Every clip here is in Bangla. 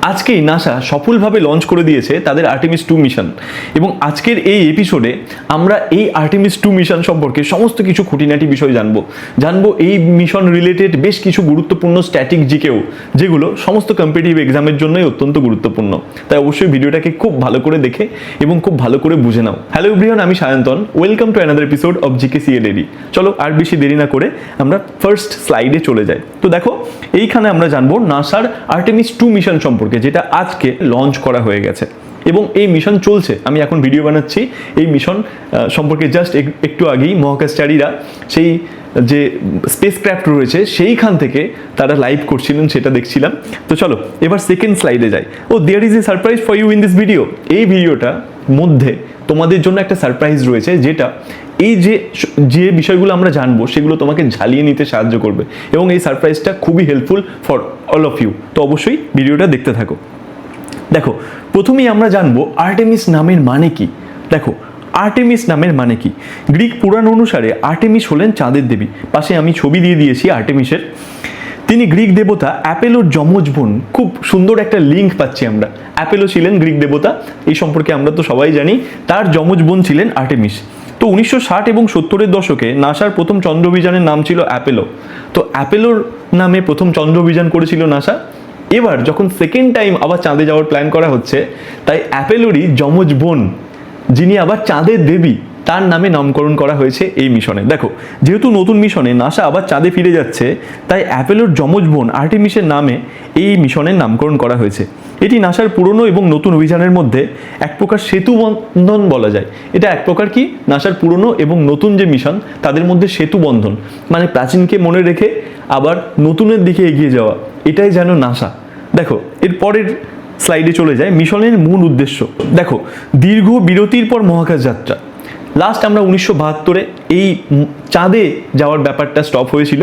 আজকেই নাসা সফলভাবে লঞ্চ করে দিয়েছে তাদের আর্টেমিস 2 মিশন এবং আজকের এই এপিসোডে আমরা এই আর্টেমিস 2 মিশন সম্পর্কে সমস্ত কিছু খুঁটিনাটি বিষয় জানবো এই মিশন রিলেটেড বেশ কিছু গুরুত্বপূর্ণ স্ট্যাটিক জিকেও, যেগুলো সমস্ত কম্পিটিটিভ এক্সামের জন্যই অত্যন্ত গুরুত্বপূর্ণ। তাই অবশ্যই ভিডিওটাকে খুব ভালো করে দেখে এবং খুব ভালো করে বুঝে নাও। হ্যালো এভরিওয়ান, আমি Sayantan. Welcome to another episode of GK CLAD. চলো আর বেশি দেরি না করে আমরা ফার্স্ট স্লাইডে চলে যাই। তো দেখো, এইখানে আমরা জানবো নাসার আর্টেমিস 2 মিশন সম্পর্কে, যেটা আজকে লঞ্চ করা হয়ে গেছে এবং এই মিশন চলছে। আমি এখন ভিডিও বানাচ্ছি এই মিশন সম্পর্কে। জাস্ট একটু আগেই মহাকাশচারীরা সেই যে স্পেস ক্রাফট রয়েছে সেইখান থেকে তারা লাইভ করছিলেন, সেটা দেখছিলাম। তো চলো এবার সেকেন্ড স্লাইডে যাই। There is a surprise for you in this video. এই ভিডিওটার মধ্যে তোমাদের জন্য একটা সারপ্রাইজ রয়েছে, যেটা এই যে বিষয়গুলো আমরা জানবো সেগুলো তোমাকে ঝালিয়ে নিতে সাহায্য করবে এবং এই সারপ্রাইজটা খুবই helpful for all of you. তো অবশ্যই ভিডিওটা দেখতে থাকো। দেখো, প্রথমেই আমরা জানবো আর্টেমিস নামের মানে কি। দেখো, আর্টেমিস নামের মানে কি? গ্রিক পুরাণ অনুসারে আর্টেমিস হলেন চাঁদের দেবী। পাশে আমি ছবি দিয়ে দিয়েছি আর্টেমিসের। তিনি গ্রিক দেবতা অ্যাপেলোর যমজ বোন। খুব সুন্দর একটা লিঙ্ক পাচ্ছি আমরা। অ্যাপেলো ছিলেন গ্রিক দেবতা, এই সম্পর্কে আমরা তো সবাই জানি। তার যমজ বোন ছিলেন আর্টেমিস। তো 1960 এবং 70-এর দশকে নাসার প্রথম চন্দ্র অভিযানের নাম ছিল অ্যাপেলো। তো অ্যাপেলোর নামে প্রথম চন্দ্র অভিযান করেছিল নাসা। এবার যখন সেকেন্ড টাইম আবার চাঁদে যাওয়ার প্ল্যান করা হচ্ছে, তাই অ্যাপেলোরই যমজ বোন, যিনি আবার চাঁদের দেবী, তার নামে নামকরণ করা হয়েছে এই মিশনে। দেখো, যেহেতু নতুন মিশনে নাসা আবার চাঁদে ফিরে যাচ্ছে, তাই অ্যাপেলোর যমজ বোন আর্টেমিসের নামে এই মিশনের নামকরণ করা হয়েছে। এটি নাসার পুরনো এবং নতুন অভিযানের মধ্যে এক প্রকার সেতু বন্ধন বলা যায়। এটা এক প্রকার কি, নাসার পুরনো এবং নতুন যে মিশন তাদের মধ্যে সেতু বন্ধন, মানে প্রাচীনকে মনে রেখে আবার নতুনের দিকে এগিয়ে যাওয়া, এটাই যেন নাসা। দেখো, এর পরের স্লাইডে চলে যায় মিশনের মূল উদ্দেশ্য। দেখো, দীর্ঘ বিরতির পর মহাকাশ যাত্রা। লাস্ট আমরা 1972-এ এই চাঁদে যাওয়ার ব্যাপারটা স্টপ হয়েছিল।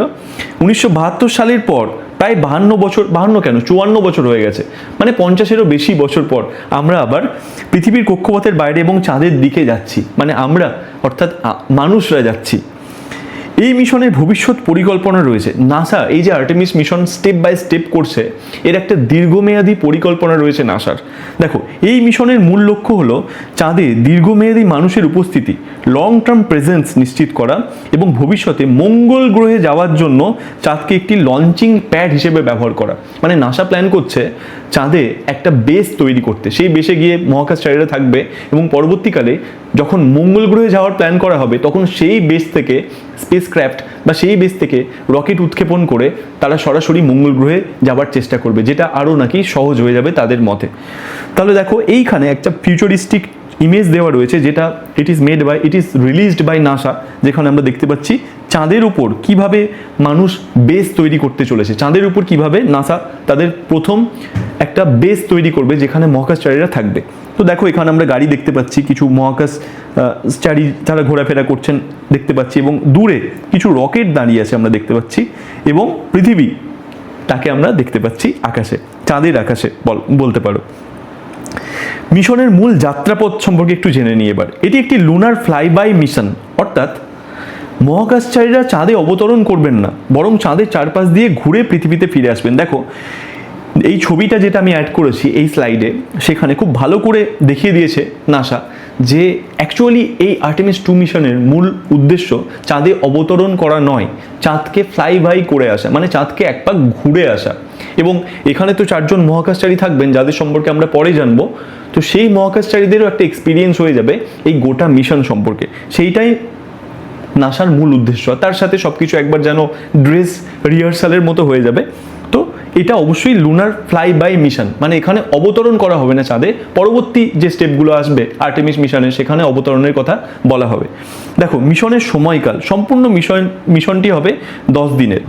1972 সালের পর প্রায় 54 বছর হয়ে গেছে, মানে 50-এরও বেশি বছর পর আমরা আবার পৃথিবীর কক্ষপথের বাইরে এবং চাঁদের দিকে যাচ্ছি। মানে আমরা অর্থাৎ মানুষরা যাচ্ছি। এই মিশনের ভবিষ্যৎ পরিকল্পনা রয়েছে। নাসা এই যে Artemis mission step by step করছে, এর একটা দীর্ঘমেয়াদী পরিকল্পনা রয়েছে নাসার। দেখো, এই মিশনের মূল লক্ষ্য হলো চাঁদে দীর্ঘমেয়াদী মানুষের উপস্থিতি, লং টার্ম প্রেজেন্স নিশ্চিত করা এবং ভবিষ্যতে মঙ্গল গ্রহে যাওয়ার জন্য চাঁদকে একটি লঞ্চিং প্যাড হিসেবে ব্যবহার করা। মানে নাসা প্ল্যান করছে চাঁদে একটা বেস তৈরি করতে, সেই বেসে গিয়ে মহাকাশচারীরা থাকবে এবং পরবর্তীকালে যখন মঙ্গল গ্রহে যাওয়ার প্ল্যান করা হবে, তখন সেই বেস থেকে স্পেস ক্রাফট বা সেই বেস থেকে রকেট উৎক্ষেপণ করে তারা সরাসরি মঙ্গল গ্রহে যাওয়ার চেষ্টা করবে, যেটা আরও নাকি সহজ হয়ে যাবে তাদের মতে। তাহলে দেখো, এইখানে একটা ফিউচারিস্টিক ইমেজ দেওয়া রয়েছে, যেটা it is released by NASA, যেখানে আমরা দেখতে পাচ্ছি চাঁদের উপর কিভাবে মানুষ বেস তৈরি করতে চলেছে, চাঁদের উপর কিভাবে নাসা তাদের প্রথম একটা বেস তৈরি করবে যেখানে মহাকাশচারীরা থাকবে। তো দেখো, এখানে আমরা গাড়ি দেখতে পাচ্ছি, কিছু মহাকাশচারী তারা ঘোরাফেরা করছেন দেখতে পাচ্ছি এবং দূরে কিছু রকেট দাঁড়িয়ে আছে আমরা দেখতে পাচ্ছি এবং পৃথিবী তাকে আমরা দেখতে পাচ্ছি আকাশে, চাঁদের আকাশে বলতে পারো। মিশনের মূল যাত্রাপথ সম্পর্কে একটু জেনে নিই এবার। এটি একটি লুনার ফ্লাইবাই মিশন, অর্থাৎ মহাকাশচারীরা চাঁদে অবতরণ করবেন না, বরং চাঁদের চারপাশ দিয়ে ঘুরে পৃথিবীতে ফিরে আসবেন। দেখো, এই ছবিটা যেটা আমি অ্যাড করেছি এই স্লাইডে, সেখানে খুব ভালো করে দেখিয়ে দিয়েছে নাসা যে অ্যাকচুয়ালি এই আর্টেমিস 2 মিশনের মূল উদ্দেশ্য চাঁদে অবতরণ করা নয়, চাঁদকে ফ্লাই বাই করে আসা, মানে চাঁদকে এক পাক ঘুরে আসা। এবং এখানে তো 4 জন মহাকাশচারী থাকবেন, যাদের সম্পর্কে আমরা পরে জানবো। তো সেই মহাকাশচারীদেরও একটা এক্সপিরিয়েন্স হয়ে যাবে এই গোটা মিশন সম্পর্কে, সেইটাই নাসার মূল উদ্দেশ্য। তার সাথে সব কিছু একবার যেন ড্রেস রিহার্সালের মতো হয়ে যাবে। তো এটা অবশ্যই লুনার ফ্লাই বাই মিশন, মানে এখানে অবতরণ করা হবে না চাঁদে। পরবর্তী যে স্টেপগুলো আসবে আর্টেমিস মিশনে, সেখানে অবতরণের কথা বলা হবে। দেখো, মিশনের সময়কাল, সম্পূর্ণ মিশনটি হবে 10 দিনের।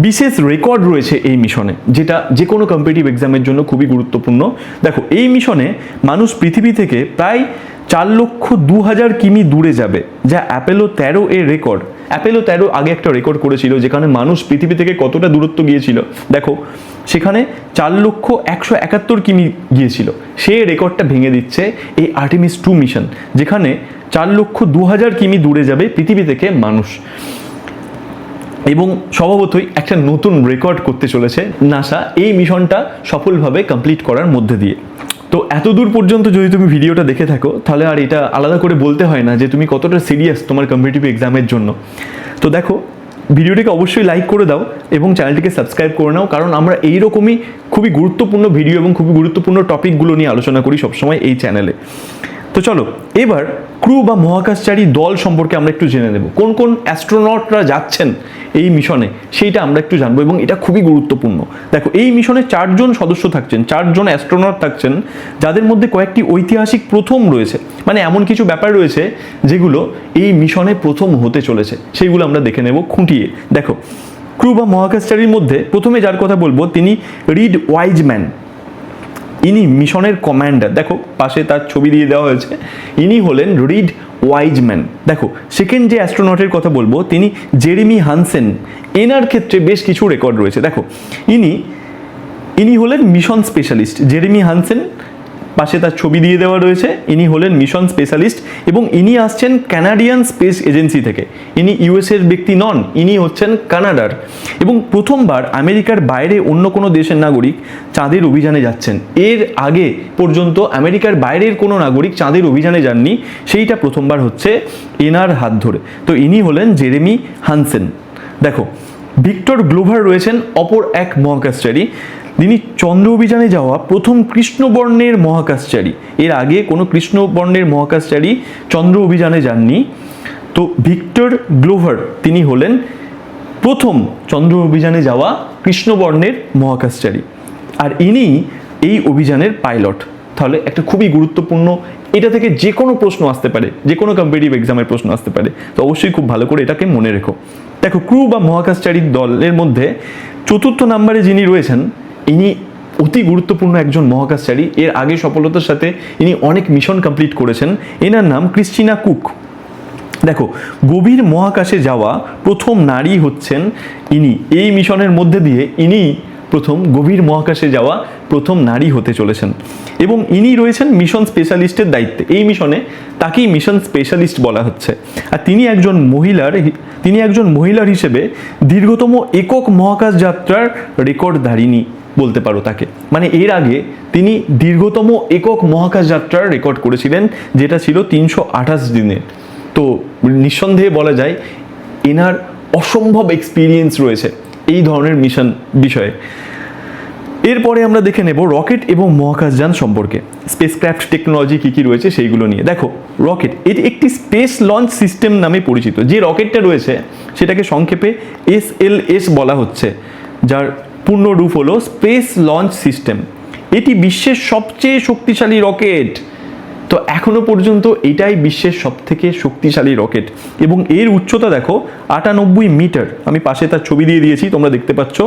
বিশেষ রেকর্ড রয়েছে এই মিশনে, যেটা যে কোনো কম্পিটিটিভ এক্সামের জন্য খুবই গুরুত্বপূর্ণ। দেখো, এই মিশনে মানুষ পৃথিবী থেকে প্রায় 4,02,000 কিমি দূরে যাবে, যা অ্যাপেলো 13 এর রেকর্ড। অ্যাপেলো 13 আগে একটা রেকর্ড করেছিল, যেখানে মানুষ পৃথিবী থেকে কতটা দূরত্ব গিয়েছিল। দেখো, সেখানে 4,01,71 কিমি গিয়েছিল। সেই রেকর্ডটা ভেঙে দিচ্ছে এই আর্টেমিস 2 মিশন, যেখানে 4,02,000 কিমি দূরে যাবে পৃথিবী থেকে মানুষ। এবং স্বভাবতই একটা নতুন রেকর্ড করতে চলেছে নাসা এই মিশনটা সফলভাবে কমপ্লিট করার মধ্যে দিয়ে। তো এত দূর পর্যন্ত যদি তুমি ভিডিওটা দেখে থাকো তাহলে আর এটা আলাদা করে বলতে হয় না যে তুমি কতটা সিরিয়াস তোমার কম্পিটিটিভ এক্সামের জন্য। তো দেখো, ভিডিওটিকে অবশ্যই লাইক করে দাও এবং চ্যানেলটিকে সাবস্ক্রাইব করে নাও, কারণ আমরা এইরকমই খুবই গুরুত্বপূর্ণ ভিডিও এবং খুবই গুরুত্বপূর্ণ টপিকগুলো নিয়ে আলোচনা করি সবসময় এই চ্যানেলে। তো চলো এবার ক্রু বা মহাকাশচারী দল সম্পর্কে আমরা একটু জেনে নেব। কোন কোন অ্যাস্ট্রোনটরা যাচ্ছেন এই মিশনে সেইটা আমরা একটু জানবো এবং এটা খুবই গুরুত্বপূর্ণ। দেখো, এই মিশনে 4 জন সদস্য থাকছেন, 4 জন অ্যাস্ট্রোনট থাকছেন, যাদের মধ্যে কয়েকটি ঐতিহাসিক প্রথম রয়েছে। মানে এমন কিছু ব্যাপার রয়েছে যেগুলো এই মিশনে প্রথম হতে চলেছে, সেইগুলো আমরা দেখে নেব খুঁটিয়ে। দেখো, ক্রু বা মহাকাশচারীর মধ্যে প্রথমে যার কথা বলবো তিনি রিড ওয়াইজম্যান। ইনি মিশনের কমান্ডার। দেখো পাশে তার ছবি দিয়ে দেওয়া হয়েছে, ইনি হলেন রিড ওয়াইজম্যান। দেখো, সেকেন্ড যে অ্যাস্ট্রোনটের কথা বলবো তিনি জেরেমি হানসেন। এনার ক্ষেত্রে বেশ কিছু রেকর্ড রয়েছে। দেখো, ইনি হলেন মিশন স্পেশালিস্ট। জেরেমি হানসেন, পাশে তার ছবি দিয়ে দেওয়া রয়েছে, ইনি হলেন মিশন স্পেশালিস্ট এবং ইনি আসছেন কানাডিয়ান স্পেস এজেন্সি থেকে। ইনি ইউএসের ব্যক্তি নন, ইনি হচ্ছেন কানাডার এবং প্রথমবার আমেরিকার বাইরে অন্য কোনো দেশের নাগরিক চাঁদের অভিযানে যাচ্ছেন। এর আগে পর্যন্ত আমেরিকার বাইরের কোনো নাগরিক চাঁদের অভিযানে যাননি, সেইটা প্রথমবার হচ্ছে এনার হাত ধরে। তো ইনি হলেন জেরেমি হানসেন। দেখো, ভিক্টর গ্লোভার রয়েছেন অপর এক মহাকাশচারী। তিনি চন্দ্র অভিযানে যাওয়া প্রথম কৃষ্ণবর্ণের মহাকাশচারী। এর আগে কোনো কৃষ্ণবর্ণের মহাকাশচারী চন্দ্র অভিযানে যাননি। তো ভিক্টর গ্লোভার তিনি হলেন প্রথম চন্দ্র অভিযানে যাওয়া কৃষ্ণবর্ণের মহাকাশচারী, আর ইনি এই অভিযানের পাইলট। তাহলে একটা খুবই গুরুত্বপূর্ণ, এটা থেকে যে কোনো প্রশ্ন আসতে পারে, যে কোনো কম্পিটিটিভ এক্সামের প্রশ্ন আসতে পারে। তো অবশ্যই খুব ভালো করে এটাকে মনে রেখো। দেখো, ক্রু বা মহাকাশচারীর দলের মধ্যে 4র্থ নম্বরে যিনি রয়েছেন ইনি অতি গুরুত্বপূর্ণ একজন মহাকাশচারী। এর আগে সফলতার সাথে ইনি অনেক মিশন কমপ্লিট করেছেন। এনার নাম ক্রিস্টিনা কুক। দেখো, গভীর মহাকাশে যাওয়া প্রথম নারী হচ্ছেন ইনি। এই মিশনের মধ্যে দিয়ে ইনি প্রথম গভীর মহাকাশে যাওয়া প্রথম নারী হতে চলেছেন এবং ইনি রয়েছেন মিশন স্পেশালিস্টের দায়িত্বে। এই মিশনে তাকেই মিশন স্পেশালিস্ট বলা হচ্ছে। আর তিনি একজন মহিলার হিসেবে দীর্ঘতম একক মহাকাশ যাত্রার রেকর্ডধারিণী বলতে পারো তাকে। মানে এর আগে তিনি দীর্ঘতম একক মহাকাশ যাত্রার রেকর্ড করেছিলেন, যেটা ছিল 328 দিনে। তো নিঃসন্দেহে বলা যায় এনার অসম্ভব এক্সপিরিয়েন্স রয়েছে এই ধরনের মিশন বিষয়ে। এরপরে আমরা দেখে নেব রকেট এবং মহাকাশযান সম্পর্কে, স্পেসক্রাফট টেকনোলজি কী কী রয়েছে সেইগুলো নিয়ে। দেখো, রকেট এটি একটি স্পেস লঞ্চ সিস্টেম নামে পরিচিত। যে রকেটটা রয়েছে সেটাকে সংক্ষেপে SLS বলা হচ্ছে, যার পূর্ণ রূপ হলো স্পেস লঞ্চ সিস্টেম। এটি বিশ্বের সবচেয়ে শক্তিশালী রকেট। তো এখনো পর্যন্ত এটাই বিশ্বের সবথেকে শক্তিশালী রকেট এবং এর উচ্চতা দেখো 98 মিটার। আমি পাশে তার ছবি দিয়ে দিয়েছি, তোমরা দেখতে পাচ্ছ।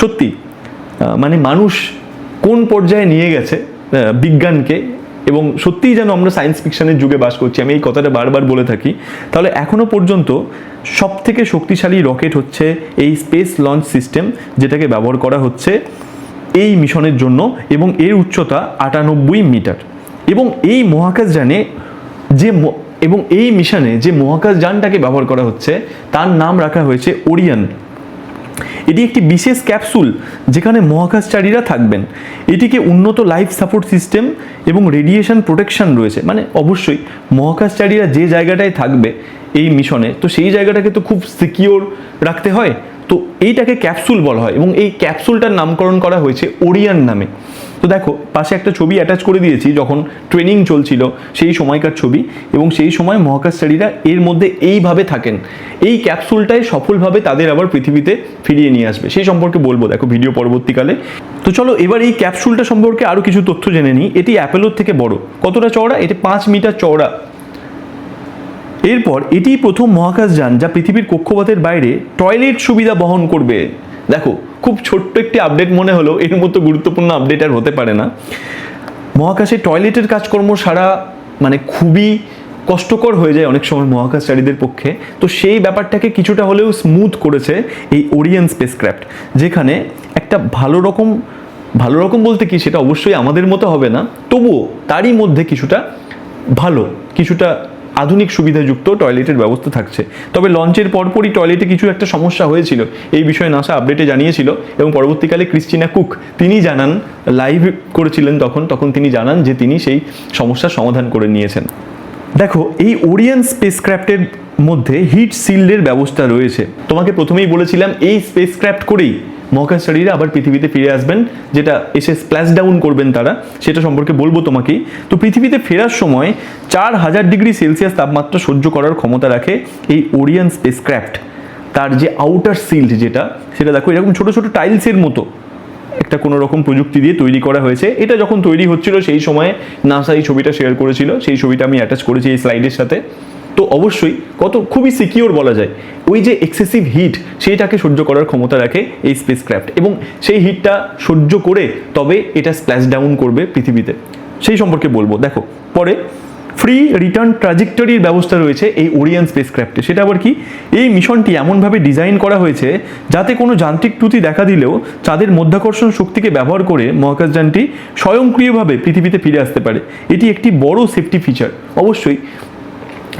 সত্যি মানে মানুষ কোন পর্যায়ে নিয়ে গেছে বিজ্ঞানকে, এবং সত্যিই যেন আমরা সায়েন্স ফিকশনের যুগে বাস করছি। আমি এই কথাটা বারবার বলে থাকি। তাহলে এখনো পর্যন্ত সবথেকে শক্তিশালী রকেট হচ্ছে এই স্পেস লঞ্চ সিস্টেম, যেটাকে ব্যবহার করা হচ্ছে এই মিশনের জন্য এবং এর উচ্চতা 98 মিটার। এবং এই মহাকাশযানে এই মিশনে যে মহাকাশযানটাকে ব্যবহার করা হচ্ছে তার নাম রাখা হয়েছে ওরিয়ন। এটি একটি বিশেষ ক্যাপসুল যেখানে মহাকাশচারীরা থাকবেন। এটিকে উন্নত লাইফ সাপোর্ট সিস্টেম এবং রেডিয়েশন প্রোটেকশন রয়েছে। মানে অবশ্যই মহাকাশচারীরা যে জায়গাটায় থাকবে এই মিশনে, তো সেই জায়গাটাকে তো খুব সিকিওর রাখতে হয়। তো এইটাকে ক্যাপসুল বলা হয় এবং এই ক্যাপসুলটার নামকরণ করা হয়েছে ওরিয়ন নামে। তো দেখো, পাশে একটা ছবি অ্যাটাচ করে দিয়েছি, যখন ট্রেনিং চলছিল সেই সময়কার ছবি, এবং সেই সময় মহাকাশচারীরা এর মধ্যে এইভাবে থাকেন। এই ক্যাপসুলটাই সফলভাবে তাদের আবার পৃথিবীতে ফিরিয়ে নিয়ে আসবে, সেই সম্পর্কে বলবো দেখো ভিডিও পরবর্তীকালে। তো চলো এবার এই ক্যাপসুলটা সম্পর্কে আরও কিছু তথ্য জেনে নিই। এটি অ্যাপোলোর থেকে বড়। কতটা চওড়া? এটি 5 মিটার চওড়া। এরপর এটি প্রথম মহাকাশযান যা পৃথিবীর কক্ষপথের বাইরে টয়লেট সুবিধা বহন করবে। দেখো, খুব ছোট্ট একটি আপডেট মনে হলো, এর মতো গুরুত্বপূর্ণ আপডেট আর হতে পারে না। মহাকাশে টয়লেটের কাজকর্ম সারা মানে খুবই কষ্টকর হয়ে যায় অনেক সময় মহাকাশচারীদের পক্ষে। তো সেই ব্যাপারটাকে কিছুটা হলেও স্মুথ করেছে এই ওরিয়ন স্পেসক্রাফট, যেখানে একটা ভালো রকম বলতে কি, সেটা অবশ্যই আমাদের মতো হবে না, তবুও তারই মধ্যে কিছুটা ভালো, কিছুটা আধুনিক সুবিধাযুক্ত টয়লেটের ব্যবস্থা থাকছে। তবে লঞ্চের পরপরই টয়লেটে কিছু একটা সমস্যা হয়েছিল, এই বিষয়ে নাসা আপডেটে জানিয়েছিল এবং পরবর্তীকালে ক্রিস্টিনা কুক তিনি জানান, লাইভ করেছিলেন তখন তিনি জানান যে তিনি সেই সমস্যার সমাধান করে নিয়েছেন। দেখো, এই ওরিয়ন স্পেসক্রাফটের মধ্যে হিট শিল্ডের ব্যবস্থা রয়েছে। তোমাকে প্রথমেই বলেছিলাম এই স্পেসক্রাফট করেই মহাকাশচারীরা আবার পৃথিবীতে ফিরে আসবেন, যেটা এসে স্প্ল্যাশ ডাউন করবেন তারা, সেটা সম্পর্কে বলবো তোমাকেই। তো পৃথিবীতে ফেরার সময় 4000 ডিগ্রি সেলসিয়াস তাপমাত্রা সহ্য করার ক্ষমতা রাখে এই ওরিয়ন স্পেসক্রাফট। তার যে আউটার শিল্ড সেটা দেখো এরকম ছোট ছোট টাইলসের মতো একটা কোনো রকম প্রযুক্তি দিয়ে তৈরি করা হয়েছে। এটা যখন তৈরি হচ্ছিল সেই সময়ে নাসা এই ছবিটা শেয়ার করেছিল, সেই ছবিটা আমি অ্যাটাচ করেছি এই স্লাইডের সাথে। তো অবশ্যই খুবই সিকিওর বলা যায়, ওই যে এক্সেসিভ হিট সেইটাকে সহ্য করার ক্ষমতা রাখে এই স্পেসক্রাফট, এবং সেই হিটটা সহ্য করে তবে এটা স্প্ল্যাশ ডাউন করবে পৃথিবীতে, সেই সম্পর্কে বলবো। দেখো পরে ফ্রি রিটার্ন ট্র্যাজেক্টরির ব্যবস্থা রয়েছে এই ওরিয়ন স্পেসক্রাফটে। সেটা আবার কি? এই মিশনটি এমনভাবে ডিজাইন করা হয়েছে যাতে কোনো যান্ত্রিক ত্রুটি দেখা দিলেও চাঁদের মধ্যাকর্ষণ শক্তিকে ব্যবহার করে মহাকাশযানটি স্বয়ংক্রিয়ভাবে পৃথিবীতে ফিরে আসতে পারে। এটি একটি বড় সেফটি ফিচার। অবশ্যই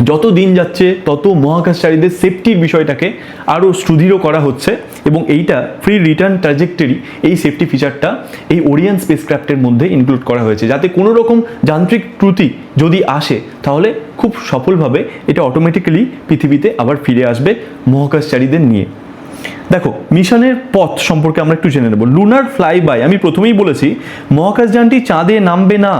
যত দিন যাচ্ছে তত মহাকাশচারীদের সেফটির বিষয়টাকে আরও সুদৃঢ় করা হচ্ছে, এবং এইটা ফ্রি রিটার্ন ট্র্যাজেক্টরি এই সেফটি ফিচারটা এই ওরিয়ন স্পেসক্রাফটের মধ্যে ইনক্লুড করা হয়েছে, যাতে কোনো রকম যান্ত্রিক ত্রুটি যদি আসে তাহলে খুব সফলভাবে এটা অটোমেটিক্যালি পৃথিবীতে আবার ফিরে আসবে মহাকাশচারীদের নিয়ে। দেখো, মিশনের পথ সম্পর্কে আমরা একটু জেনে নেব। লুনার ফ্লাই বাই, আমি প্রথমেই বলেছি মহাকাশযানটি চাঁদে নামবে না।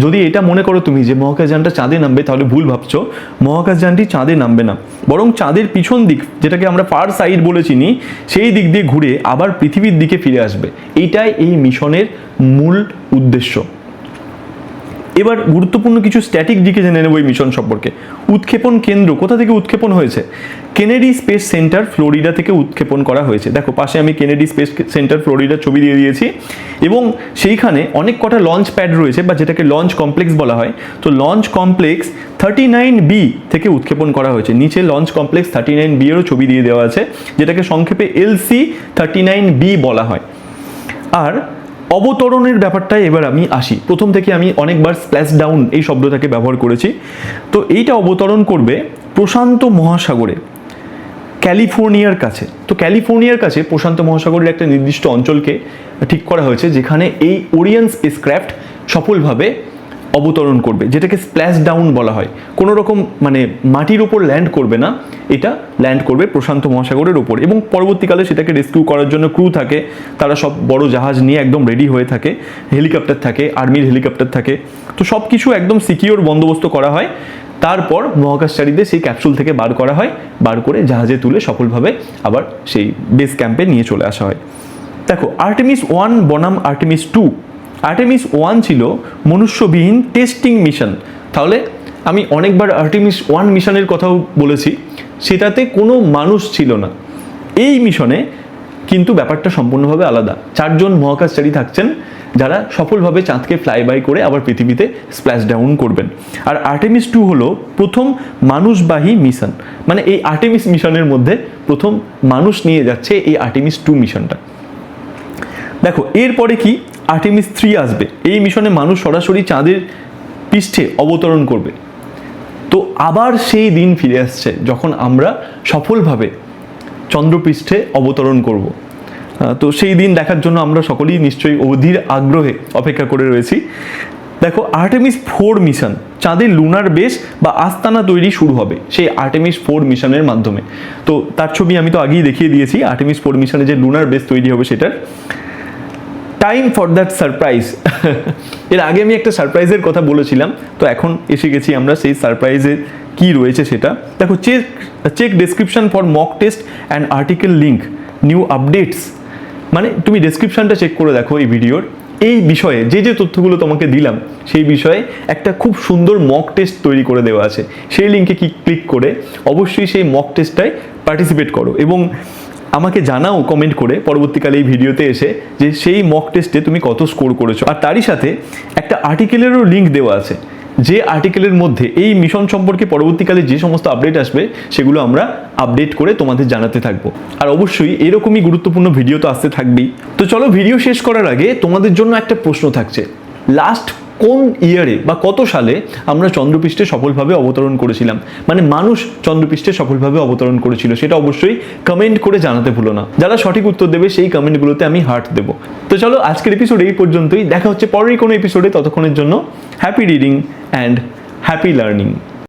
যদি এটা মনে করো তুমি যে মহাকাশযানটা চাঁদে নামবে, তাহলে ভুল ভাবছো। মহাকাশযানটি চাঁদে নামবে না, বরং চাঁদের পিছন দিক, যেটাকে আমরা ফার সাইড বলে চিনি, সেই দিক দিয়ে ঘুরে আবার পৃথিবীর দিকে ফিরে আসবে। এইটাই এই মিশনের মূল উদ্দেশ্য। এবার গুরুত্বপূর্ণ কিছু স্ট্যাটিক দিকে জেনে নেব এই মিশন সম্পর্কে। উৎক্ষেপণ কেন্দ্র কোথা থেকে উৎক্ষেপণ হয়েছে? কেনেডি স্পেস সেন্টার ফ্লোরিডা থেকে উৎক্ষেপণ করা হয়েছে। দেখো পাশে আমি কেনেডি স্পেস সেন্টার ফ্লোরিডার ছবি দিয়ে দিয়েছি, এবং সেইখানে অনেক কটা লঞ্চ প্যাড রয়েছে, বা যেটাকে লঞ্চ কমপ্লেক্স বলা হয়। তো লঞ্চ কমপ্লেক্স 39B থেকে উৎক্ষেপণ করা হয়েছে। নিচে লঞ্চ কমপ্লেক্স 39B এরও ছবি দিয়ে দেওয়া আছে, যেটাকে সংক্ষেপে LC-39B বলা হয়। আর অবতরণের ব্যাপারটায় এবার আমি আসি। প্রথম থেকে আমি অনেকবার স্প্ল্যাশ ডাউন এই শব্দটাকে ব্যবহার করেছি। তো এইটা অবতরণ করবে প্রশান্ত মহাসাগরে, ক্যালিফোর্নিয়ার কাছে। তো ক্যালিফোর্নিয়ার কাছে প্রশান্ত মহাসাগরের একটা নির্দিষ্ট অঞ্চলকে ঠিক করা হয়েছে, যেখানে এই ওরিয়ন স্পেসক্রাফট সফলভাবে অবতরণ করবে, যেটাকে স্প্ল্যাশ ডাউন বলা হয়। কোনো রকম মাটির ওপর ল্যান্ড করবে না, এটা ল্যান্ড করবে প্রশান্ত মহাসাগরের ওপর, এবং পরবর্তীকালে সেটাকে রেস্কিউ করার জন্য ক্রু থাকে, তারা সব বড় জাহাজ নিয়ে একদম রেডি হয়ে থাকে, হেলিকপ্টার থাকে, আর্মির হেলিকপ্টার থাকে। তো সব কিছু একদম সিকিওর বন্দোবস্ত করা হয়। তারপর মহাকাশচারীদের সেই ক্যাপসুল থেকে বার করা হয়, বার করে জাহাজে তুলে সফলভাবে আবার সেই বেস ক্যাম্পে নিয়ে চলে আসা হয়। দেখো, আর্টেমিস 1 বনাম আর্টেমিস 2। আর্টেমিস 1 ছিল মনুষ্যবিহীন টেস্টিং মিশন। তাহলে আমি অনেকবার আর্টেমিস 1 মিশনের কথাও বলেছি, সেটাতে কোনো মানুষ ছিল না। এই মিশনে কিন্তু ব্যাপারটা সম্পূর্ণভাবে আলাদা। 4 জন মহাকাশচারী থাকছেন, যারা সফলভাবে চাঁদকে ফ্লাই বাই করে আবার পৃথিবীতে স্প্ল্যাশ ডাউন করবেন। আর আর্টেমিস 2 হলো প্রথম মানুষবাহী মিশন, এই আর্টেমিস মিশনের মধ্যে প্রথম মানুষ নিয়ে যাচ্ছে এই আর্টেমিস 2 মিশনটা। দেখো, এরপরে কি আর্টেমিস 3 আসবে। এই মিশনে মানুষ সরাসরি চাঁদের পৃষ্ঠে অবতরণ করবে। তো আবার সেই দিন ফিরে আসছে যখন আমরা সফলভাবে চন্দ্রপৃষ্ঠে অবতরণ করব। তো সেই দিন দেখার জন্য আমরা সকলেই নিশ্চয়ই অধীর আগ্রহে অপেক্ষা করে রয়েছি। দেখো, আর্টেমিস 4 মিশন, চাঁদের লুনার বেস বা আস্তানা তৈরি শুরু হবে সেই আর্টেমিস 4 মিশনের মাধ্যমে। তো তার ছবি আমি তো আগেই দেখিয়ে দিয়েছি, আর্টেমিস 4 মিশনে যে লুনার বেস তৈরি হবে সেটার। Time for that surprise. এর আগে আমি একটা সারপ্রাইজের কথা বলেছিলাম, তো এখন এসে গেছি আমরা সেই সারপ্রাইজে কি রয়েছে সেটা। দেখো, check description for mock test and article link new updates. তুমি ডেসক্রিপশনটা চেক করে দেখো এই ভিডিওর, এই বিষয়ে যে তথ্যগুলো তোমাকে দিলাম সেই বিষয়ে একটা খুব সুন্দর মক টেস্ট তৈরি করে দেওয়া আছে। সেই লিঙ্কে ক্লিক করে অবশ্যই সেই মক টেস্টটায় পার্টিসিপেট করো, এবং আমাকে জানাও কমেন্ট করে পরবর্তীকালে এই ভিডিওতে এসে যে সেই মক টেস্টে তুমি কত স্কোর করেছো। আর তারই সাথে একটা আর্টিকেলেরও লিঙ্ক দেওয়া আছে, যে আর্টিকেলের মধ্যে এই মিশন সম্পর্কে পরবর্তীকালে যে সমস্ত আপডেট আসবে সেগুলো আমরা আপডেট করে তোমাদের জানাতে থাকবো। আর অবশ্যই এরকমই গুরুত্বপূর্ণ ভিডিও তো আসতে থাকবেই। তো চলো, ভিডিও শেষ করার আগে তোমাদের জন্য একটা প্রশ্ন থাকছে। লাস্ট কোন ইয়ারে বা কত সালে আমরা চন্দ্রপৃষ্ঠে সফলভাবে অবতরণ করেছিলাম, মানে মানুষ চন্দ্রপৃষ্ঠে সফলভাবে অবতরণ করেছিল, সেটা অবশ্যই কমেন্ট করে জানাতে ভুলো না। যারা সঠিক উত্তর দেবে সেই কমেন্টগুলোতে আমি হার্ট দেবো। তো চলো আজকের এপিসোড এই পর্যন্তই, দেখা হচ্ছে পরের কোনো এপিসোডে। ততক্ষণের জন্য happy reading and happy learning.